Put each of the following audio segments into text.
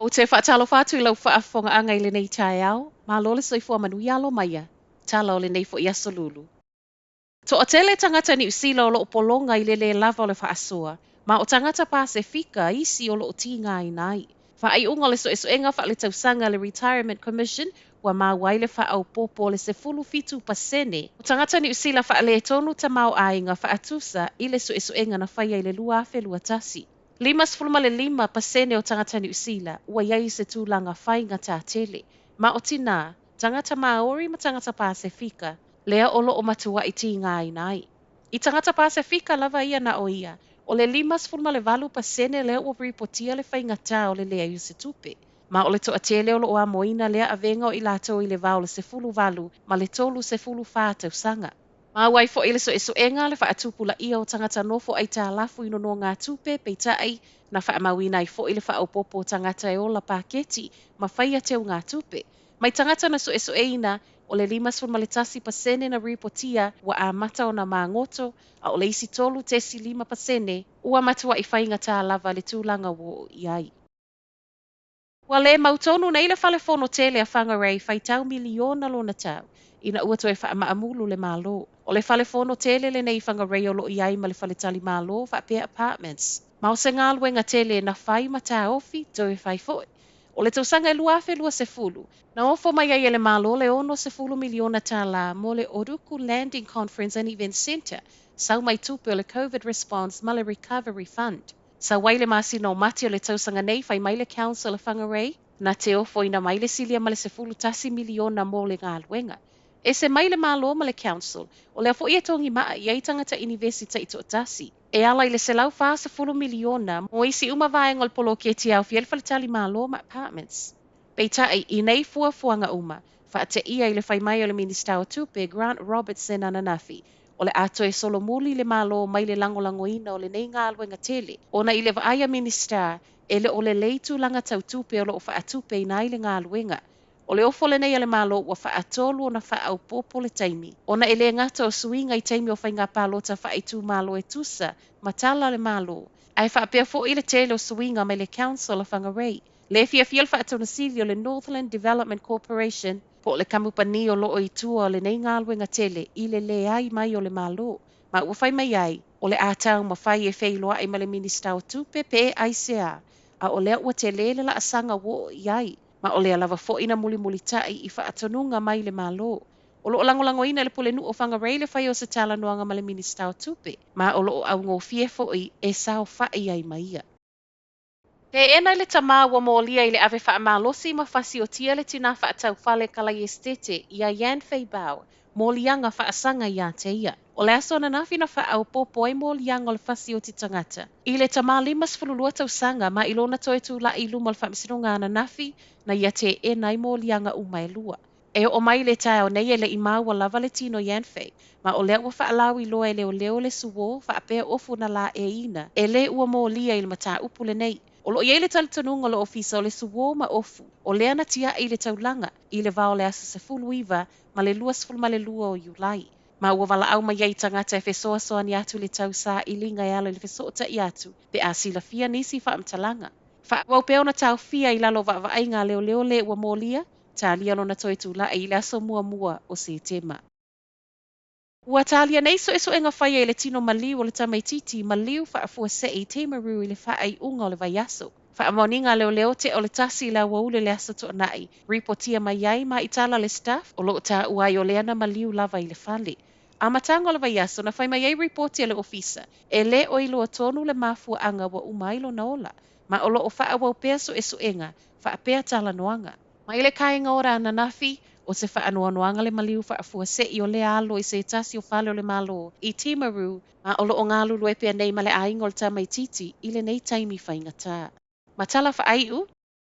O te whaatalo whātu I lau whaafonga anga I le nei tae au, ma lole soifua manuia alo maia, tala o le nei fo I aso lulu. To o tele tangata ni usila o loo polonga I le lava o le whaasua, ma o tangata Pasifika isi o loo tinga I nai. Wha ai unga le so enga wha le tausanga le Retirement Commission, wa ma waile wha au popo le se fulu fitu pasene. O tangata ni usila wha le tonu ta mau ainga wha atusa I le so enga na whaia I le lua afe lua tasi. 5.5% o tangata ni usila, ua iai se tūlanga whainga tā tele. Ma o tina, tangata Maori ma tangata Pasifika, lea o loo matua I ti ngai nai. I tangata Pasifika lava ia na o ia, o le 5.5% lea ua ripotia le whainga tā o le lea iu se tupe. Ma o le toa tele o loo a moina lea avenga o I lato I le vau le se fulu valu, ma le tolu se fulu whātau sanga. Ma wai fo ile so enga le whaatupula ia o tangata nofo ai tā lafu ino no ngā tupe peitai na whaamawina I fo ile whaopopo tangata e ola paketi ma whaia teo ngā tupe. Mai tangata na so eina o le 5.5% na ripotia wa a mata o na mangoto a o le isi tolu tesi 5% ua matua I whainga tā lava le tūlanga wo iai. Wa le mautonu na ile fale fono tele a whangarei whaitau miliona lona tau. Ina ua toe whaamaamulu le malo. O le fale fono tele le nei whangarei o lo iai ma le fale tali malo whaapea apartments. Ma o se ngā luenga tele na whai ma tā ofi toe whai foi. O le tausanga e lua afe lua se fulu. Na ofo mai ai le malo le ono se fulu miliona tā la mo le Oruku Landing Conference and Event Center. Sau mai tupe o le COVID response ma le recovery fund. Sa waile masi no mati o le tausanga nei whai mai le council a whangarei. Na te ofo ina mai le silia ma le se fulu tasi miliona mo le ngā luenga. E se mai le malo ma le council, o le afo ia tongi maa I tangata universita I tasi. E ala I le se lau wha se fulu miliona, mo isi uma vaenga o le polo ke ti au fiel falitali malo ma apartments. Peitai I nei fuafuanga uma, wha te ia I le whai mai o le minista o tupe Grant Robertson ananafi. O le ato e solo muli le malo mai le langolango ina o le nei ngā alwenga tele. Ona I le vaaya minista, e le o le leitu langa tau tupe o lo wha atupe I nai le ngā alwenga. O le ofo le nei ale malo wa whaatolu o na whaau popo le taimi. Ona ele ngata o suinga I taimi o whainga palota whaetu malo e tusa, matala le malo. Ai whaapea fo I le tele o suinga mai le council o whangarei. Le fia fiel whaatona sili o le Northland Development Corporation, po le kamupani o loo I tua o le nei ngāluenga tele, I le ai mai o le malo. Ma ua whai mai ai, o le ātau ma whai e whailoa I ma le minista o tupe pe aisea. A o lea ua te lele la asanga wo iai. Ma o lea lava fo ina muli tai I whaatonunga mai le malo. O loo langolango ina le pole nu o whangarei le whai o se tala noanga ma le minista o tupe. Ma o loo au ngō fie fo I e sao whai ai maia. Pe ena le tama wa molia I le ave whaamalosi ma whasi o tia le tina whaatau whale kalai estete I a Yan Feibau, molianga whaasanga I a te ia. O le aso na nafi na whaau popo ai molianga o le whasi o ti tangata. I le tama 5 tau sanga ma ilona toe tu la I luma le whaamisinonga na nafi na ia te ena I molianga umai lua. E o mai le tae o nei e le imaua lava le tino Yan Fei, ma o lea ua whaalau I loa e leo le suwo whaapea ofu na la e ina, e le ua molia I le mata upu le nei. O lo iei le talitonunga lo ofisa o le suwo ma ofu, o lea na tia I le taulanga, I le vao le asa se fuluiva, ma le ma le lua o Iulai. Ma ua wala au ma iei tangata e fesoa soa ni atu le tau sa I linga e ala le fesoa ta I atu, pe a sila fia nisi whaamtalanga. Wau peo na tau fia I lalo wa ai ngā leo le ua molia, ta lia lo na toi tu la I le aso mua o se tema. Ua talia nei so enga whaia I le tino maliu o le tamaititi maliu whaafua se I te maru I le whaai unga o le vaiaso. Whaamoninga leo te o le tasi la waule le asa to nai. Ripotia mai ai ma itala le staff o lo ta uai o leana maliu lava I le whale. A matanga o le vaiaso na whai mai ai ripotia le ofisa. E le o ilo tonu le mafua anga wa umailo na ola. Ma o lo o wha wau pea so enga, whaapea tala noanga. Ma ile kainga ora na nafi, o se whaanoanoanga le maliu whaafua se I o le alo I se tasi o whale o le malo I Timaru, ma o lo o ngā lulu e pia nei ma le ainga o le tamaititi I le nei taimi whaingatā. Ma tala whaaiu,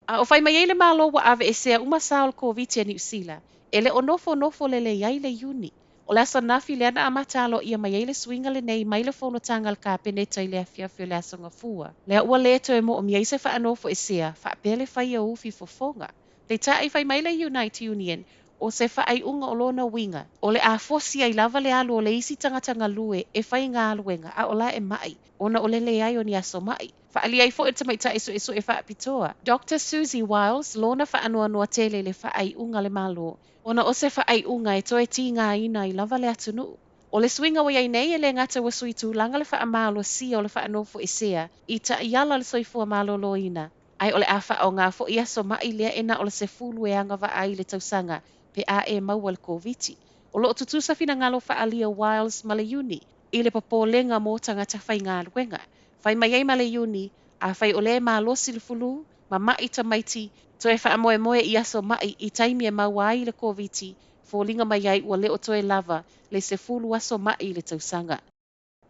a o whai mai le malo wa ave e sea umasa o le COVID a New Zealand, e le o nofo le iai le uni. O le asa nafi le ana amatalo ia mai le swinga le nei mai le fono tanga le kapeneta I le afiafio le asa ngafua. Lea ua leto e mo o miai se whaanofo e sea, whaapele whai a ufi fofonga. Te tae whai mai le United Union, o se whaaiunga o lona winga. O le a fosi ai lava le alu o le isi tangata ngalue e whai ngā aluenga a o la e mai. Ona o le le ai o ni aso mai. Whaali ai fo e tamaita e whaapitoa. Dr. Susie Wiles, lona whaanua noa tele le whaaiunga le malo. Ona o se whaaiunga e toe ti ngā ina i lava le atunu. O le swinga wai nei e le ngata wa sui tūlanga le whaamalo si o le whaanofo e sea. I ta iala le soifua malo loina. Ai ole a wha o ngā fo ia so mai lea e na ole se fulu e anga wa ai le tausanga pe a e maua le COVID. O lo tutusa fina ngalo wha alia Wiles ma le uni. I le papolenga mō tangata whai ngā luenga. Whai mai ei ma le uni a whai ole ma losi le fulu ma mai ta maiti to e wha moe moe ia so mai I taimi e maua ai le COVID fo linga mai ai ua leo toe lava le se fulu aso mai le tausanga.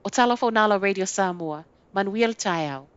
O tala fo nala Radio Samoa, Manuel Taiao.